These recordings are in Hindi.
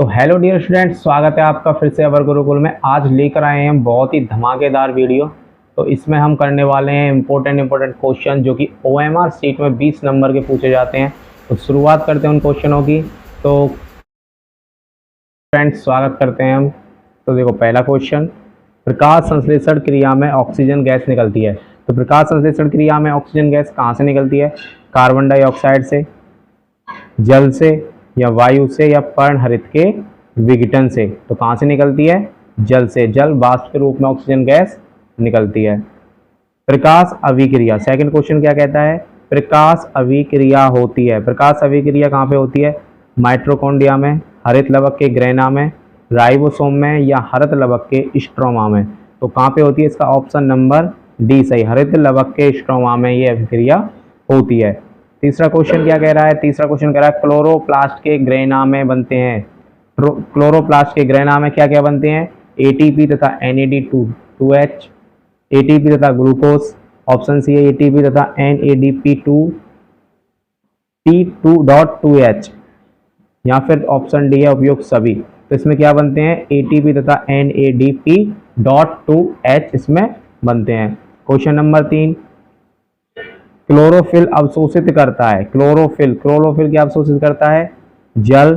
तो हेलो डियर स्टूडेंट्स, स्वागत है आपका फिर से अवर गुरुकुल में। आज लेकर आए हैं बहुत ही धमाकेदार वीडियो। तो इसमें हम करने वाले हैं इंपॉर्टेंट क्वेश्चन जो कि OMR सीट में 20 नंबर के पूछे जाते हैं। तो शुरुआत करते हैं उन क्वेश्चनों की। तो फ्रेंड्स, स्वागत करते हैं हम। तो देखो, पहला क्वेश्चन, प्रकाश संश्लेषण क्रिया में ऑक्सीजन गैस निकलती है। तो प्रकाश संश्लेषण क्रिया में ऑक्सीजन गैस कहाँ से निकलती है? कार्बन डाइऑक्साइड से, जल से, या वायु से, या पर्णहरित के विघटन से। तो कहाँ से निकलती है? जल से। जल वाष्प के रूप में ऑक्सीजन गैस निकलती है। प्रकाश अभिक्रिया, सेकंड क्वेश्चन क्या कहता है? प्रकाश अभिक्रिया होती है। प्रकाश अभिक्रिया कहाँ पे होती है? माइटोकॉन्ड्रिया में, हरित लवक के ग्रेना में, राइबोसोम में, या हरित लवक के स्ट्रोमा में। तो कहाँ पे होती है? इसका ऑप्शन नंबर डी सही, हरित लवक के स्ट्रोमा में ये अभिक्रिया होती है। तीसरा क्वेश्चन क्या कह रहा है? तीसरा क्वेश्चन कह रहा है क्लोरोप्लास्ट के ग्रेना में बनते हैं। क्लोरोप्लास्ट के ग्रेना में क्या क्या बनते हैं? एटीपी तथा NAD2H, एटीपी तथा ग्लूकोज। ऑप्शन सी है एटीपी तथा NADP2P2.2H, या फिर ऑप्शन डी है उपयुक्त सभी। तो इसमें क्या बनते हैं? एटीपी तथा NADP.2H इसमें बनते हैं। क्वेश्चन नंबर 3, क्लोरोफिल अवशोषित करता है। क्लोरोफिल क्या अवशोषित करता है? जल,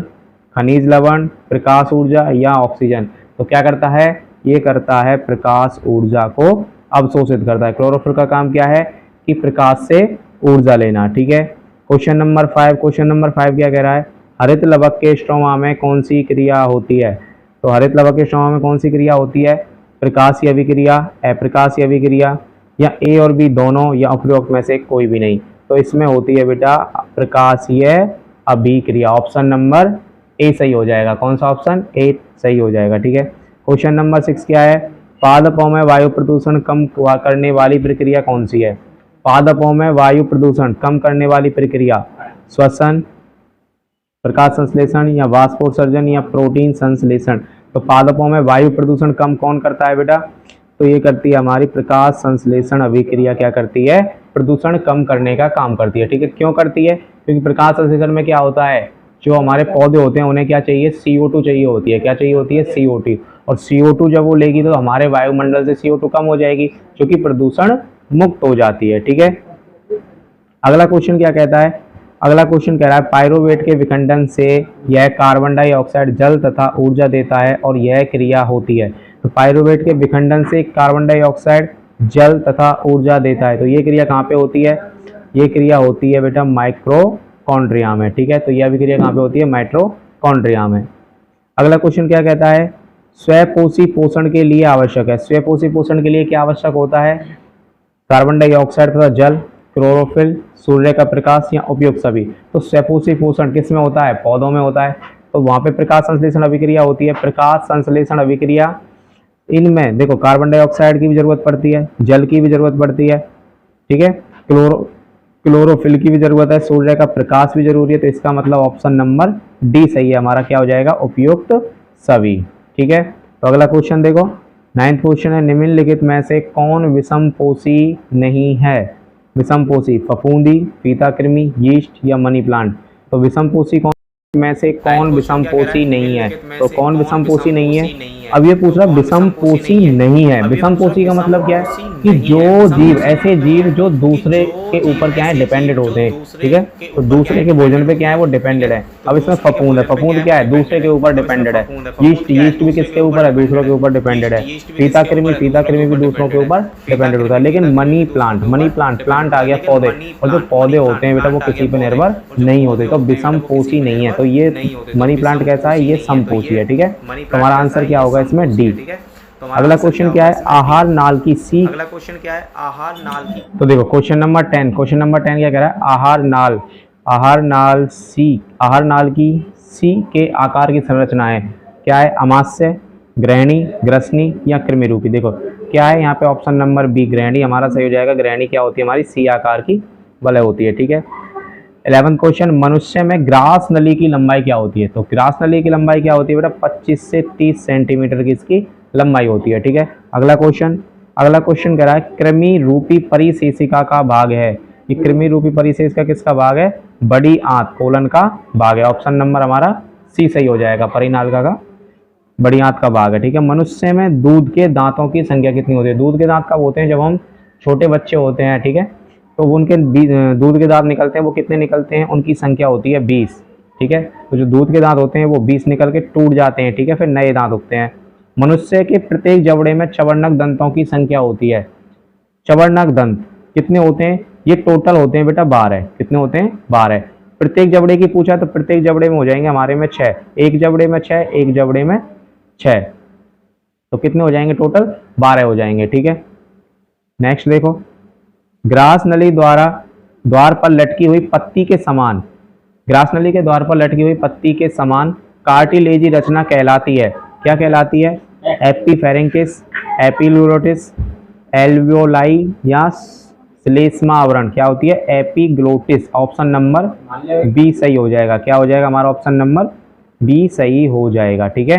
खनिज लवण, प्रकाश ऊर्जा, या ऑक्सीजन। तो क्या करता है? ये करता है प्रकाश ऊर्जा को अवशोषित करता है। क्लोरोफिल का काम क्या है? कि प्रकाश से ऊर्जा लेना। ठीक है। क्वेश्चन नंबर 5, क्या कह रहा है? हरित लवक के स्ट्रोमा में कौन सी क्रिया होती है? तो हरित लवक के स्ट्रोमा में कौन सी क्रिया होती है? प्रकाशीय अभिक्रिया, अप्रकाशीय अभिक्रिया, या ए और बी दोनों, या उपरोक्त में से कोई भी नहीं। तो इसमें होती है बेटा प्रकाशीय अभिक्रिया। ऑप्शन नंबर ए सही हो जाएगा। कौन सा ऑप्शन? ए सही हो जाएगा। ठीक है। क्वेश्चन नंबर 6 क्या है? पादपों में वायु प्रदूषण कम करने वाली प्रक्रिया कौन सी है? पादपों में वायु प्रदूषण कम करने वाली प्रक्रिया श्वसन, प्रकाश संश्लेषण, या वाष्पोत्सर्जन, या प्रोटीन संश्लेषण। तो पादपों में वायु प्रदूषण कम कौन करता है बेटा? तो ये करती है हमारी प्रकाश संश्लेषण अभिक्रिया। क्या करती है? प्रदूषण कम करने का काम करती है। ठीक है। क्यों करती है? क्योंकि प्रकाश संश्लेषण में क्या होता है? जो हमारे पौधे होते हैं उन्हें क्या चाहिए? CO2 चाहिए होती है। क्या चाहिए होती है? CO2। और CO2 जब वो लेगी तो हमारे वायुमंडल से CO2 कम हो जाएगी, जो कि प्रदूषण मुक्त हो जाती है। ठीक है। अगला क्वेश्चन क्या कहता है? अगला क्वेश्चन कह रहा है पायरोवेट के विखंडन से यह कार्बन डाइऑक्साइड जल तथा ऊर्जा देता है और यह क्रिया होती है। तो पायरोवेट के विखंडन से कार्बन डाइऑक्साइड जल तथा ऊर्जा देता है। तो ये क्रिया कहाँ पे होती है? ये क्रिया होती है बेटा माइटोकॉन्ड्रिया में। ठीक है। तो यह क्रिया कहाँ पे होती है? माइटोकॉन्ड्रिया में। अगला क्वेश्चन क्या कहता है? स्वपोषी पोषण के लिए आवश्यक है। स्वपोषी पोषण के लिए क्या आवश्यक होता है? कार्बन डाइऑक्साइड तथा जल, क्लोरोफिल, सूर्य का प्रकाश, या उपयुक्त सभी। तो स्वपोषी पोषण किस में होता है? पौधों में होता है। तो वहां पे प्रकाश संश्लेषण अभिक्रिया होती है। प्रकाश संश्लेषण अभिक्रिया इनमें देखो कार्बन डाइऑक्साइड की भी जरूरत पड़ती है, जल की भी जरूरत पड़ती है। ठीक है। क्लोरोफिल की भी जरूरत है, सूर्य का प्रकाश भी जरूरी है। तो इसका मतलब ऑप्शन नंबर डी सही है हमारा। क्या हो जाएगा? उपयुक्त सभी। ठीक है। तो अगला क्वेश्चन देखो, 9th क्वेश्चन है, निम्नलिखित में से कौन विषमपोषी नहीं है? विषमपोषी फफूंदी, फीताकृमि, यीस्ट, या मनी प्लांट। तो विषमपोषी कौन में से कौन विषमपोषी नहीं है? तो कौन विषमपोषी नहीं है? अब ये पूछ रहा विषमपोषी नहीं है। विषमपोषी का मतलब क्या है? कि जो जीव, ऐसे जीव जो दूसरे के ऊपर क्या है? डिपेंडेंट होते हैं। ठीक है। तो दूसरे के भोजन पे क्या है? वो डिपेंडेंट है। अब इसमें फफूंद है। फफूंद क्या है? दूसरे के ऊपर डिपेंडेंट है। यीस्ट भी किसके ऊपर है? दूसरों के ऊपर डिपेंडेंट है। फीताकृमि भी दूसरों के ऊपर डिपेंडेंट होता है। लेकिन मनी प्लांट आ गया पौधे, और जो पौधे होते हैं बेटा वो किसी पर निर्भर नहीं होते। तो विषमपोषी नहीं है। तो ये मनी प्लांट कैसा है? ये समपोषी है। ठीक है। तो हमारा आंसर क्या होगा इसमें? डी। अगला क्वेश्चन क्या है? आहार नाल की सीक। अगला क्वेश्चन क्या है? आहार नाल की। तो देखो क्वेश्चन नंबर 10 क्या कह रहा है? आहार नाल की सी के आकार की संरचना है। क्या है? अमाशय, ग्रहणी, ग्रसनी, या कृमि रूपी। देखो क्या है यहाँ पे? ऑप्शन नंबर बी ग्रहणी हमारा सही हो जाएगा। ग्रहणी क्या होती है? हमारी सी आकार की वलय होती है। ठीक है। 11th क्वेश्चन, मनुष्य में ग्रास नली की लंबाई क्या होती है? तो ग्रास नली की लंबाई क्या होती है बेटा? 25 से 30 सेंटीमीटर की इसकी लंबाई होती है। ठीक है। अगला क्वेश्चन कह रहा है कृमि रूपी परिशेषिका का भाग है। ये कृमि रूपी परिशेषिका किसका भाग है? बड़ी आंत कोलन का भाग है। ऑप्शन नंबर हमारा सी सही हो जाएगा, परिनालिका का बड़ी आंत का भाग है, ठीक है। मनुष्य में दूध के दांतों की संख्या कितनी होती है? दूध के दांत कब होते हैं? जब हम छोटे बच्चे होते हैं, ठीक है, तो उनके दूध के दांत निकलते हैं, वो कितने निकलते हैं? उनकी संख्या होती है 20, ठीक है। तो जो दूध के दांत होते हैं वो 20 निकल के टूट जाते हैं, ठीक है, फिर नए दांत उगते हैं। मनुष्य के प्रत्येक जबड़े में चवर्णक दंतों की संख्या होती है। चवर्णक दंत कितने होते हैं? ये टोटल होते हैं बेटा 12। कितने होते हैं? 12। प्रत्येक जबड़े की पूछा तो प्रत्येक जबड़े में हो जाएंगे हमारे में 6, एक जबड़े में 6, एक जबड़े में 6, तो कितने हो जाएंगे? टोटल 12 हो जाएंगे, ठीक है। नेक्स्ट देखो, ग्रास नली द्वार पर लटकी हुई पत्ती के समान, ग्रास नली के द्वार पर लटकी हुई पत्ती के समान कार्टिलेजी रचना कहलाती है। क्या कहलाती है? एपीफेरेंकिस, एपिग्लोटिस, एल्वियोलाई या श्लेष्मा आवरण। क्या होती है? एपिग्लोटिस। ऑप्शन नंबर बी सही हो जाएगा। क्या हो जाएगा हमारा? ऑप्शन नंबर बी सही हो जाएगा, ठीक है।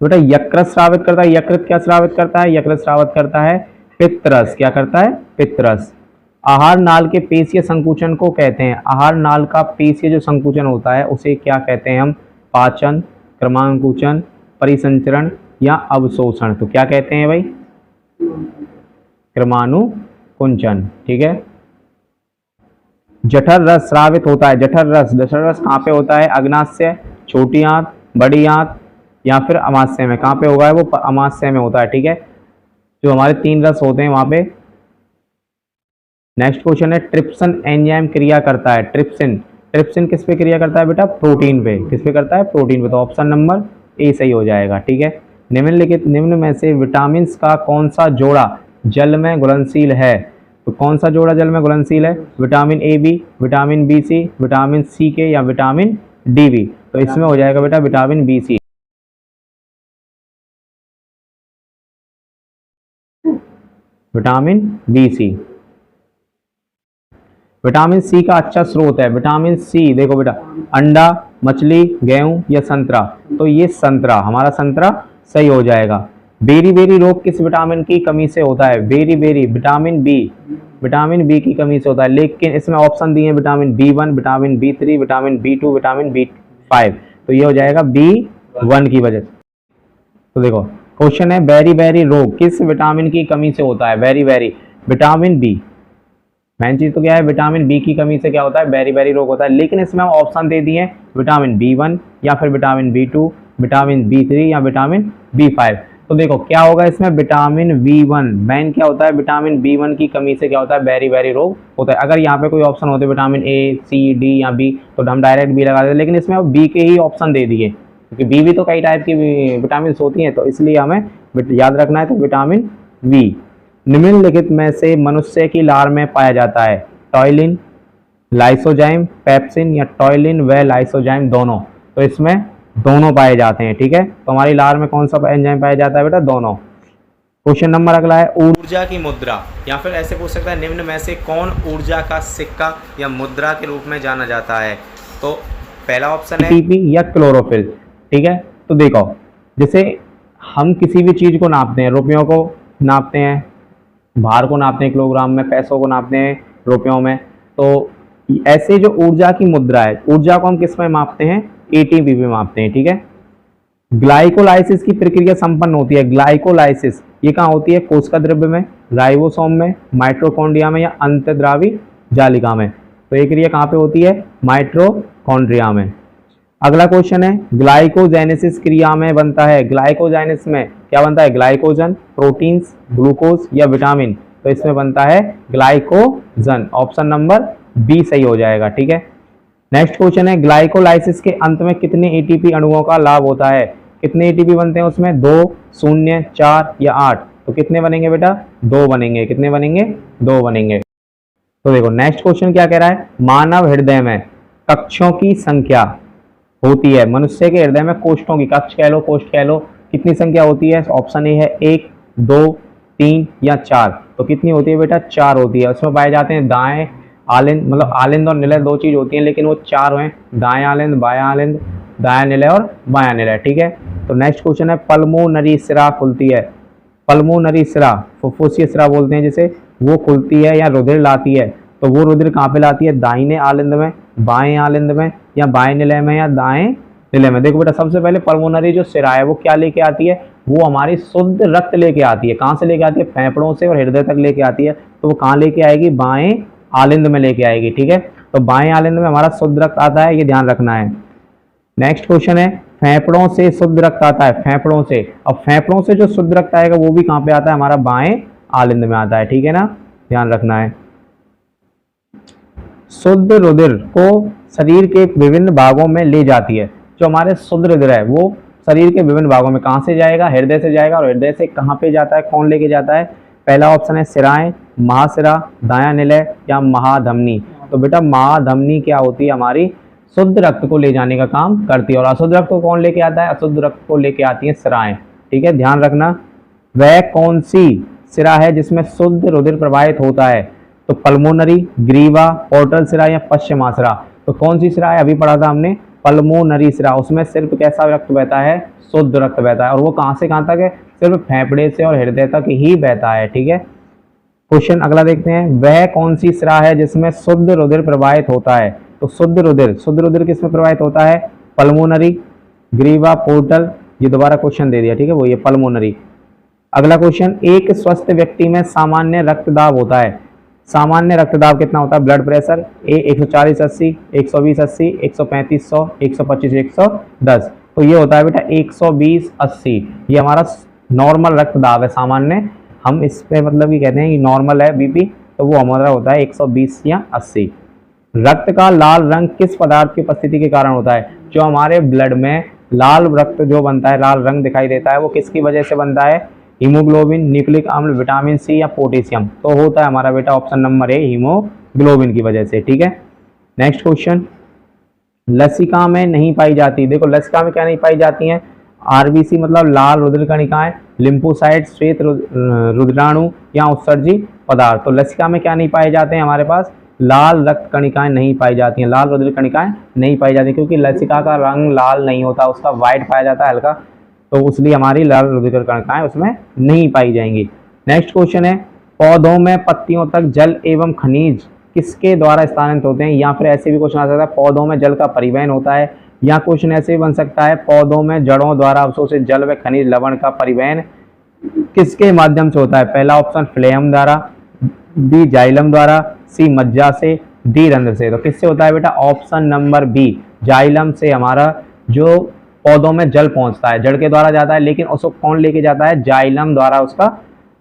बेटा यकृत स्रावित करता है। यकृत क्या स्रावित करता है? यकृत स्रावित करता है पित्तरस। क्या करता है? पित्तरस। आहार नाल के पेशीय संकुचन को कहते हैं। आहार नाल का पेशीय जो संकुचन होता है उसे क्या कहते हैं हम? पाचन, क्रमांकुचन, परिसंचरण या अवशोषण। तो क्या कहते हैं भाई? क्रमानुकुंचन, ठीक है। जठर रस स्रावित होता है। जठर रस कहाँ पे होता है? अग्नाशय, छोटी आंत, बड़ी आंत या फिर अमाशय में। कहाँ पे होगा? वो अमाशय में होता है, ठीक है। जो हमारे 3 रस होते हैं वहां पे। नेक्स्ट क्वेश्चन है, ट्रिप्सिन एंजाइम क्रिया करता है। ट्रिप्सिन किस पे क्रिया करता है बेटा? प्रोटीन पे। किस पे करता है? प्रोटीन पे। तो ऑप्शन नंबर ए सही हो जाएगा, ठीक है। निम्न में से विटामिन का कौन सा जोड़ा जल में घुलनशील है? तो कौन सा जोड़ा जल में घुलनशील है? Vitamin A B, vitamin B C, vitamin C के या विटामिन डी बी। तो इसमें हो जाएगा बेटा vitamin B C. Vitamin B C. Vitamin C का अच्छा स्रोत है। विटामिन सी देखो बेटा, अंडा, मछली, गेहूं या संतरा। तो ये संतरा, हमारा संतरा सही हो जाएगा। बेरी रोग किस विटामिन की कमी से होता है? बेरी विटामिन बी की कमी से होता है। लेकिन इसमें ऑप्शन दिए हैं vitamin B1, vitamin B3, vitamin B2, vitamin B5। तो ये हो जाएगा B1 की वजह से। तो देखो क्वेश्चन है, बेरी रोग किस विटामिन की कमी से होता है? Berry vitamin B. मेन चीज तो क्या है? विटामिन बी की कमी से क्या होता है? बेरी रोग होता है। लेकिन इसमें हम ऑप्शन दे दिए विटामिन B1 या फिर विटामिन B2, विटामिन B3 या विटामिन B5। तो देखो क्या होगा इसमें? Vitamin B1। मेन क्या होता है? विटामिन B1 की कमी से क्या होता है? बेरी रोग होता है। अगर यहाँ पे कोई ऑप्शन होते विटामिन ए, सी, डी या बी, तो हम डायरेक्ट बी लगा देते, लेकिन इसमें अब बी के ही ऑप्शन दे दिए, क्योंकि बी भी तो कई टाइप की विटामिन होती हैं, तो इसलिए हमें याद रखना है। तो विटामिन बी। निम्नलिखित में से मनुष्य की लार में पाया जाता है? टॉयलिन, लाइसोजाइम, पेप्सिन या टॉयलिन व लाइसोजाइम दोनों। तो इसमें दोनों पाए जाते हैं, ठीक है। तो हमारी लार में कौन सा एंजाइम पाया जाता है बेटा? दोनों। क्वेश्चन नंबर अगला है, ऊर्जा की मुद्रा, या फिर ऐसे पूछ सकता है निम्न में से कौन ऊर्जा का सिक्का या मुद्रा के रूप में जाना जाता है? तो पहला ऑप्शन है एटीपी या क्लोरोफिल, ठीक है। तो देखो जैसे हम किसी भी चीज को नापते हैं, रुपयों को नापते हैं, भार को नापते हैं किलोग्राम में, पैसों को नापते हैं रुपयों में। तो ऐसे जो ऊर्जा की मुद्रा है, ऊर्जा को हम किस में मापते हैं? एटीपी में मापते हैं, ठीक है। ग्लाइकोलाइसिस की प्रक्रिया संपन्न होती है। ग्लाइकोलाइसिस ये कहाँ होती है? कोशिका द्रव्य में, राइबोसोम में, माइटोकॉन्ड्रिया में या अंतर्द्रावी जालिका में। तो ये क्रिया कहाँ पे होती है? माइटोकॉन्ड्रिया में। अगला क्वेश्चन है, ग्लाइकोजेनेसिस क्रिया में बनता है। ग्लाइकोजेनेसिस में क्या बनता है? ग्लाइकोजन, प्रोटीन्स, ग्लूकोज या विटामिन। तो इसमें बनता है ग्लाइकोजन। ऑप्शन नंबर बी सही हो जाएगा, ठीक है। नेक्स्ट क्वेश्चन है, ग्लाइकोलाइसिस के अंत में कितने एटीपी अणुओं का लाभ होता है? कितने एटीपी बनते हैं उसमें? 2, 0, 4 या 8। तो कितने बनेंगे बेटा? 2 बनेंगे। कितने बनेंगे? 2 बनेंगे। तो देखो नेक्स्ट क्वेश्चन क्या कह रहा है, मानव हृदय में कक्षों की संख्या होती है। मनुष्य के हृदय में कोष्ठों की, कक्ष कह लो, कोष्ठ कह लो, कितनी संख्या होती है? ऑप्शन ए है 1, 2, 3 या 4। तो कितनी होती है बेटा? 4 होती है। उसमें पाए जाते हैं दाएं आलिंद, मतलब आलिंद और निलय 2 चीज होती हैं, लेकिन वो 4 हैं, दाएं आलिंद, बायां आलिंद, दायां निलय और बायां निलय, ठीक है। तो नेक्स्ट क्वेश्चन है, पल्मोनरी सिरा खुलती है। पल्मोनरी सिरा, फुफ्फुसीय सिरा बोलते हैं जिसे, वो खुलती है या रुधिर लाती है। तो वो रुधिर कहाँ पे लाती है? दाहिने आलिंद में बाएं आलिंद में या बाएं निलय में या दाएं निलय में। देखो बेटा सबसे पहले पल्मोनरी जो सिरा है वो क्या लेके आती है, वो हमारी शुद्ध रक्त लेके आती है। कहाँ से लेके आती है, फेफड़ों से और हृदय तक लेके आती है। तो वो कहाँ लेके आएगी, बाएं आलिंद में लेके आएगी। ठीक है, तो बाएं आलिंद में हमारा शुद्ध रक्त आता है, ये ध्यान रखना है। नेक्स्ट क्वेश्चन है, फेफड़ों से शुद्ध रक्त आता है, फेफड़ों से। अब फेफड़ों से जो शुद्ध रक्त आएगा वो भी कहाँ पे आता है, हमारा बाएं आलिंद में आता है। ठीक है ना, ध्यान रखना है। शुद्ध रुधिर को शरीर के विभिन्न भागों में ले जाती है। जो हमारे शुद्ध रुधिर है वो शरीर के विभिन्न भागों में कहाँ से जाएगा, हृदय से जाएगा। और हृदय से कहाँ पे जाता है, कौन लेके जाता है? पहला ऑप्शन है सिराएं, महासिरा, दायां निलय या महाधमनी। तो बेटा महाधमनी क्या होती है, हमारी शुद्ध रक्त को ले जाने का काम करती है। और अशुद्ध रक्त को कौन लेके आता है, अशुद्ध रक्त को लेके आती है सिराएं। ठीक है, ध्यान रखना। वह कौन सी सिरा है जिसमें शुद्ध रुधिर प्रवाहित होता है? तो पल्मोनरी, ग्रीवा, पोर्टल सिरा या पश्चिमासिरा। तो कौन सी सिरा है, अभी पढ़ा था हमने, पल्मोनरी सिरा। उसमें सिर्फ कैसा रक्त बहता है, शुद्ध रक्त बहता है। और वो कहाँ से कहाँ तक है, सिर्फ फेफड़े से और हृदय तक ही बहता है। ठीक है, क्वेश्चन अगला देखते हैं, वह कौन सी सिरा है जिसमें शुद्ध रुधिर प्रवाहित होता है? तो शुद्ध रुधिर किसमें प्रवाहित होता है? पल्मोनरी, ग्रीवा, पोर्टल। ये दोबारा क्वेश्चन दे दिया, ठीक है, वो ये पल्मोनरी। अगला क्वेश्चन, एक स्वस्थ व्यक्ति में सामान्य रक्तदाब होता है। सामान्य रक्तदाब कितना होता है? Blood pressure 140/80, 120/80, 135/100, 125/110। तो ये होता है बेटा 120/80। ये हमारा नॉर्मल रक्तदाब है, सामान्य। हम इस पे मतलब कि कहते हैं कि नॉर्मल है बीपी, तो वो हमारा होता है 120 या 80। रक्त का लाल रंग किस पदार्थ की उपस्थिति के कारण होता है? जो हमारे ब्लड में लाल रक्त जो बनता है, लाल रंग दिखाई देता है, वो किसकी वजह से बनता है? हीमोग्लोबिन, न्यूक्लिक अम्ल, विटामिन सी या पोटेशियम। तो होता है हमारा बेटा ऑप्शन नंबर ए, हीमोग्लोबिन की वजह से। ठीक है, नेक्स्ट क्वेश्चन, लसिका में नहीं पाई जाती। देखो लसिका में क्या नहीं पाई जाती है? आरबीसी मतलब लाल रुधिर कणिकाएं, लिम्फोसाइट, श्वेत रुधिराणु या उत्सर्जी पदार्थ। तो लसिका में क्या नहीं पाए जाते हैं, हमारे पास लाल रक्त कणिकाएं नहीं पाई जाती हैं, लाल रुधिर कणिकाएं नहीं पाई जाती, क्योंकि लसिका का रंग लाल नहीं होता, उसका व्हाइट पाया जाता है हल्का, तो इसलिए हमारी लाल रुधिर कणिकाएं उसमें नहीं पाई जाएंगी। नेक्स्ट क्वेश्चन है, पौधों में पत्तियों तक जल एवं खनिज किसके द्वारा स्थानांतरित होते हैं? या फिर ऐसे भी क्वेश्चन आ सकता है, पौधों में जल का परिवहन होता है। या क्वेश्चन ऐसे भी बन सकता है, पौधों में जड़ों द्वारा अवशोषित जल व खनिज लवण का परिवहन किसके माध्यम से होता है? पहला ऑप्शन फ्लेम द्वारा, बी जाइलम द्वारा, सी मज्जा से, डी रंध्र से। तो किससे होता है बेटा? ऑप्शन नंबर बी, जाइलम से हमारा जो पौधों में जल पहुंचता है, जड़ के द्वारा जाता है, लेकिन उसको कौन लेके जाता है? जाइलम द्वारा उसका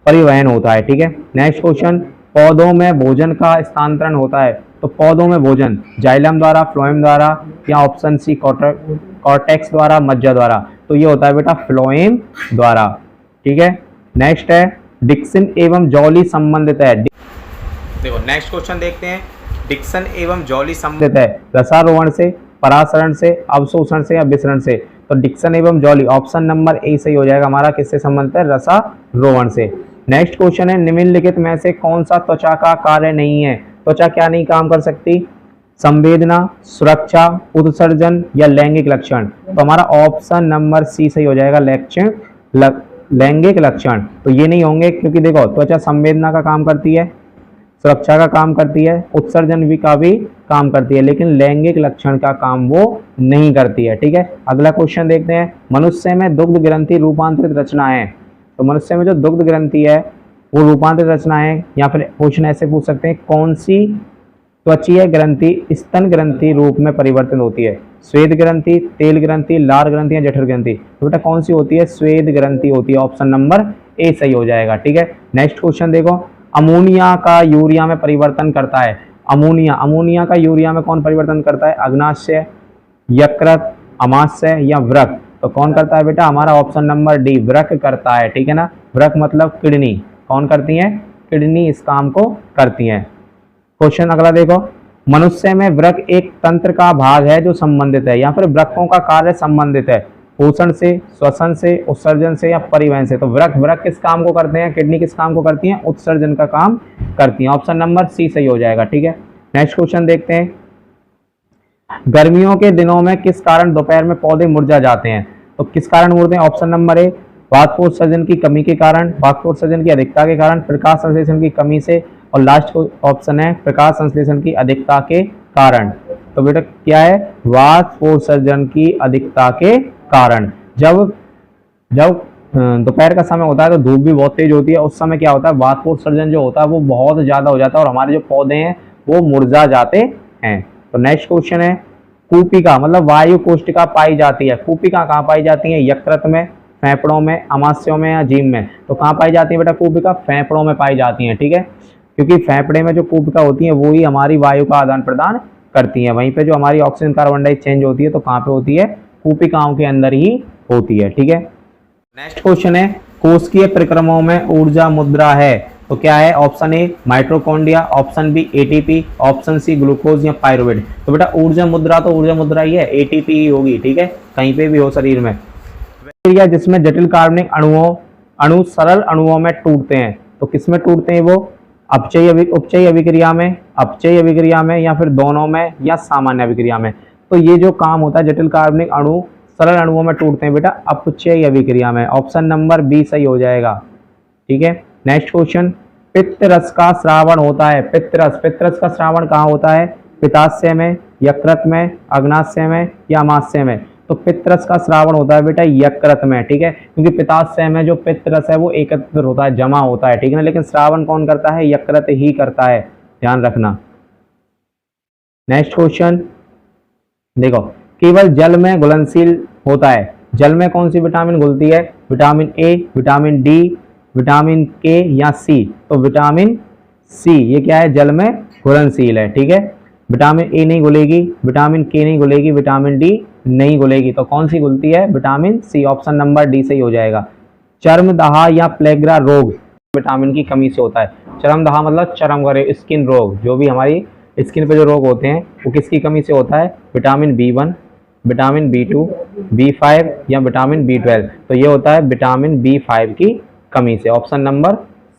परिवहन होता है। ठीक है, नेक्स्ट क्वेश्चन, पौधों में भोजन का स्थानांतरण होता है। तो पौधों में भोजन जाइलम द्वारा, फ्लोएम द्वारा या ऑप्शन सी कॉर्टेक्स द्वारा, मज्जा द्वारा। तो ये होता है बेटा फ्लोएम द्वारा। ठीक है, नेक्स्ट है, डिक्सन एवं जॉली संबंधित है। देखो नेक्स्ट क्वेश्चन देखते हैं, डिक्सन एवं जॉली संबंधित है रसारोहण से, परासरण से, अवशोषण से या विसरण से। तो डिक्सन एवं जॉली ऑप्शन नंबर ए सही हो जाएगा हमारा, किससे संबंधित है? रसारोहण से। नेक्स्ट क्वेश्चन है, निम्नलिखित में से कौन सा त्वचा का कार्य नहीं है? त्वचा क्या नहीं काम कर सकती? संवेदना, सुरक्षा, उत्सर्जन या लैंगिक लक्षण। तो हमारा ऑप्शन नंबर सी सही हो जाएगा, लैंगिक लक्षण। तो ये नहीं होंगे, क्योंकि देखो त्वचा संवेदना का काम करती है, सुरक्षा का काम करती है, उत्सर्जन भी का भी काम करती है, लेकिन लैंगिक लक्षण का काम वो नहीं करती है। ठीक है, अगला क्वेश्चन देखते हैं, मनुष्य में दुग्ध ग्रंथि रूपांतरित रचना है। तो मनुष्य में जो दुग्ध ग्रंथि है वो रूपांतरित रचना है। या फिर क्वेश्चन ऐसे पूछ सकते हैं, कौन सी त्वचीय ग्रंथि स्तन ग्रंथि रूप में परिवर्तित होती है? श्वेत ग्रंथि, तेल ग्रंथि, लार ग्रंथि या जठर ग्रंथि। तो बेटा कौन सी होती है? श्वेत ग्रंथि होती है, ऑप्शन नंबर ए सही हो जाएगा। ठीक है, नेक्स्ट क्वेश्चन देखो, अमोनिया का यूरिया में परिवर्तन करता है। अमोनिया का यूरिया में कौन परिवर्तन करता है? अग्नाशय, यकृत, अमाशय या वृक्क। तो कौन करता है बेटा? हमारा ऑप्शन नंबर डी, वृक्क करता है। ठीक है ना, वृक्क मतलब किडनी। कौन करती है? किडनी इस काम को करती है। क्वेश्चन अगला देखो, मनुष्य में वृक्क एक तंत्र का भाग है जो संबंधित है, या फिर वृक्कों का कार्य संबंधित है पोषण से, श्वसन से, उत्सर्जन से या परिवहन से। तो वृक्क किस काम को करते हैं? किडनी किस काम को करती हैं? उत्सर्जन का काम करती हैं। ऑप्शन नंबर सी सही हो जाएगा। ठीक है, नेक्स्ट क्वेश्चन देखते हैं, गर्मियों के दिनों में किस कारण दोपहर में पौधे मुरझा जाते हैं? तो किस कारण मुरझाते हैं? ऑप्शन नंबर ए, वाष्पोत्सर्जन की कमी के कारण, वाष्पोत्सर्जन की अधिकता के कारण, प्रकाश संश्लेषण की कमी से, और लास्ट ऑप्शन है प्रकाश संश्लेषण की अधिकता के कारण। तो बेटा क्या है, वाष्पोत्सर्जन की अधिकता के कारण। जब जब दोपहर का समय होता है तो धूप भी बहुत तेज होती है, उस समय क्या होता है, वाष्पोत्सर्जन जो होता है वो बहुत ज्यादा हो जाता है और हमारे जो पौधे हैं वो मुरझा जाते हैं। तो नेक्स्ट क्वेश्चन है, कूपिका मतलब वायु कोष्टिका पाई जाती है। कूपिका कहाँ पाई जाती है, यकृत में, फेफड़ों में, अमाशयों में या जीभ में। तो कहाँ पाई जाती है बेटा कूपिका, फेफड़ों में पाई जाती है, ठीक है, क्योंकि फेफड़े में जो कूपिका होती है वो ही हमारी वायु का आदान प्रदान करती है। वहीं पे जो हमारी ऑक्सीजन कार्बन डाइऑक्साइड चेंज होती है तो कहाँ पे होती है, कूपिकाओं के अंदर ही होती है, ठीक है। नेक्स्ट क्वेश्चन है, कोशिकीय परिक्रमाओं में ऊर्जा मुद्रा है। तो क्या है, option A mitochondria, option B ATP, option C glucose या पायरुवेट। तो बेटा ऊर्जा मुद्रा तो ऊर्जा मुद्रा ही है, एटीपी ही होगी, ठीक है, कहीं पे भी हो शरीर में। क्रिया जिसमें जटिल कार्बनिक अणु सरल अणुओं में टूटते हैं। तो किसमें टूटते हैं वो, उपचयी अभिक्रिया में, अपचयी अभिक्रिया में, या फिर दोनों में, या सामान्य अभिक्रिया में। तो ये जो काम होता है जटिल कार्बनिक अणु सरल अणुओं में टूटते हैं बेटा अपचयी अभिक्रिया में। ऑप्शन नंबर बी सही हो जाएगा, ठीक है। नेक्स्ट क्वेश्चन, पित्त रस का श्रावण होता है। पित्त रस का श्रावण कहाँ होता है, पित्ताशय में, यकृत में, अग्नाशय में या अमाशय में। तो पित्त रस का श्रावण होता है बेटा यकृत में, ठीक है, क्योंकि पित्ताशय में जो पित्त रस है वो एकत्र होता है, जमा होता है, ठीक है ना, लेकिन श्रावण कौन करता है, यकृत ही करता है, ध्यान रखना। नेक्स्ट क्वेश्चन देखो, केवल जल में घुलनशील होता है। जल में कौन सी विटामिन घुलती है, विटामिन ए, विटामिन डी, विटामिन के या सी। तो विटामिन सी ये क्या है, जल में घुलनशील है, ठीक है। विटामिन ए नहीं घुलेगी, विटामिन के नहीं घुलेगी, विटामिन डी नहीं घुलेगी, तो कौन सी घुलती है, vitamin C. Option number D सही हो जाएगा। चर्मदाह या प्लेग्रा रोग विटामिन की कमी से होता है। चर्मदाह मतलब चर्म का स्किन रोग, जो भी हमारी स्किन पे जो रोग होते हैं वो किसकी कमी से होता है, विटामिन बी1, विटामिन बी2, बी5 या विटामिन बी12। तो ये होता है विटामिन बी5 की कमी से। ऑप्शन नंबर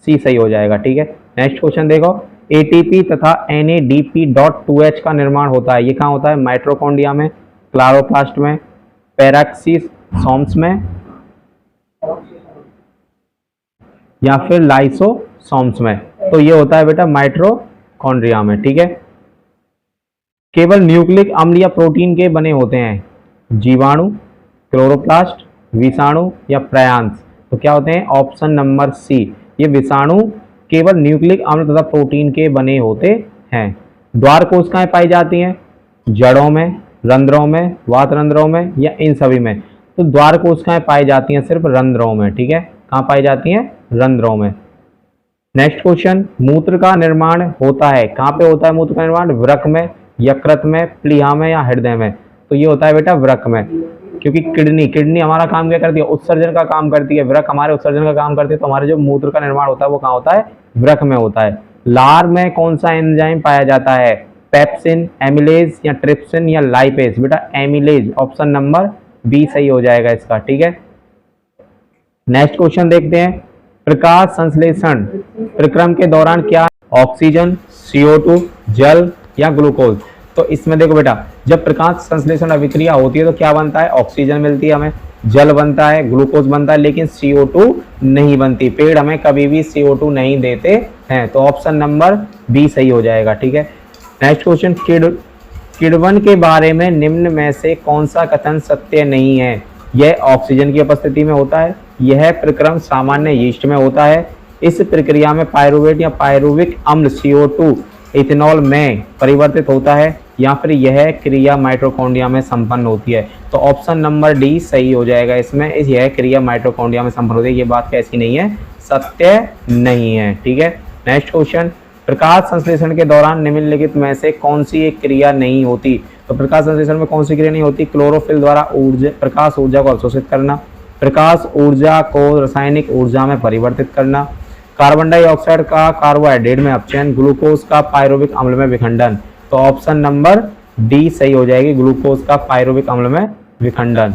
सी सही हो जाएगा, ठीक है। नेक्स्ट क्वेश्चन देखो, एटीपी तथा NADP.2H का निर्माण होता है। ये कहाँ होता है, माइटोकॉन्ड्रिया में, क्लोरोप्लास्ट में, पेराक्सीसोम्स में या फिर लाइसोसोम्स में। तो ये होता है बेटा माइटोकॉन्ड्रिया में, ठीक है। केवल न्यूक्लिक अम्ल या प्रोटीन के बने होते हैं, जीवाणु, क्लोरोप्लास्ट, विषाणु या प्रायांश। तो क्या होते हैं, ऑप्शन नंबर सी, ये विषाणु केवल न्यूक्लिक अम्ल तथा प्रोटीन के बने होते हैं। द्वार कोशिकाएं पाई जाती हैं जड़ों में, रंध्रों में, वात रंध्रों में या इन सभी में। तो द्वार कोशिकाएं पाई जाती हैं सिर्फ रंध्रों में, ठीक है, कहाँ पाई जाती हैं, रंध्रों में। नेक्स्ट क्वेश्चन, मूत्र का निर्माण होता है, कहाँ पे होता है मूत्र का निर्माण, वृक्क में, यकृत में, प्लीहा में या हृदय में। तो ये होता है बेटा वृक्क में, क्योंकि किडनी हमारा काम क्या करती है, उत्सर्जन का काम करती है, वृक्क हमारे उत्सर्जन का काम करती है। तो हमारे जो मूत्र का निर्माण होता है वो कहाँ होता है, वृक्क में होता है। लार में कौन सा एंजाइम पाया जाता है, पेप्सिन, एमिलेज या ट्रिप्सिन या लाइपेज। बेटा एमिलेज, ऑप्शन नंबर बी सही हो जाएगा इसका, ठीक है। नेक्स्ट क्वेश्चन देखते हैं, प्रकाश संश्लेषण प्रक्रम के दौरान क्या, ऑक्सीजन, CO2, जल या ग्लूकोज। तो इसमें देखो बेटा, जब प्रकाश संश्लेषण अभिक्रिया होती है तो क्या बनता है, ऑक्सीजन मिलती है हमें, जल बनता है, ग्लूकोज बनता है, लेकिन CO2 नहीं बनती। पेड़ हमें कभी भी CO2 नहीं देते हैं। तो ऑप्शन नंबर बी सही हो जाएगा, ठीक है। नेक्स्ट क्वेश्चन, किण्वन के बारे में निम्न में से कौन सा कथन सत्य नहीं है। यह ऑक्सीजन की उपस्थिति में होता है, यह प्रक्रम सामान्य यीस्ट में होता है, इस प्रक्रिया में पायरुवेट या पायरुविक अम्ल CO2 इथेनॉल में परिवर्तित होता है, या फिर यह क्रिया माइटोकॉन्ड्रिया में संपन्न होती है। तो ऑप्शन नंबर डी सही हो जाएगा इसमें, यह क्रिया माइटोकॉन्ड्रिया में संपन्न होती है। ये बात कैसी नहीं है, सत्य नहीं है, ठीक है। नेक्स्ट क्वेश्चन, प्रकाश संश्लेषण के दौरान निम्नलिखित में से कौन सी एक क्रिया नहीं होती। तो प्रकाश संश्लेषण में कौन सी क्रिया नहीं होती, क्लोरोफिल द्वारा प्रकाश ऊर्जा को अवशोषित करना, प्रकाश ऊर्जा को रासायनिक ऊर्जा में परिवर्तित करना, कार्बन डाइऑक्साइड का कार्बोहाइड्रेट में अपचयन, ग्लूकोज का पायरुविक अम्ल में विखंडन। तो ऑप्शन नंबर डी सही हो जाएगी, ग्लूकोज का पायरुविक अम्ल में विखंडन।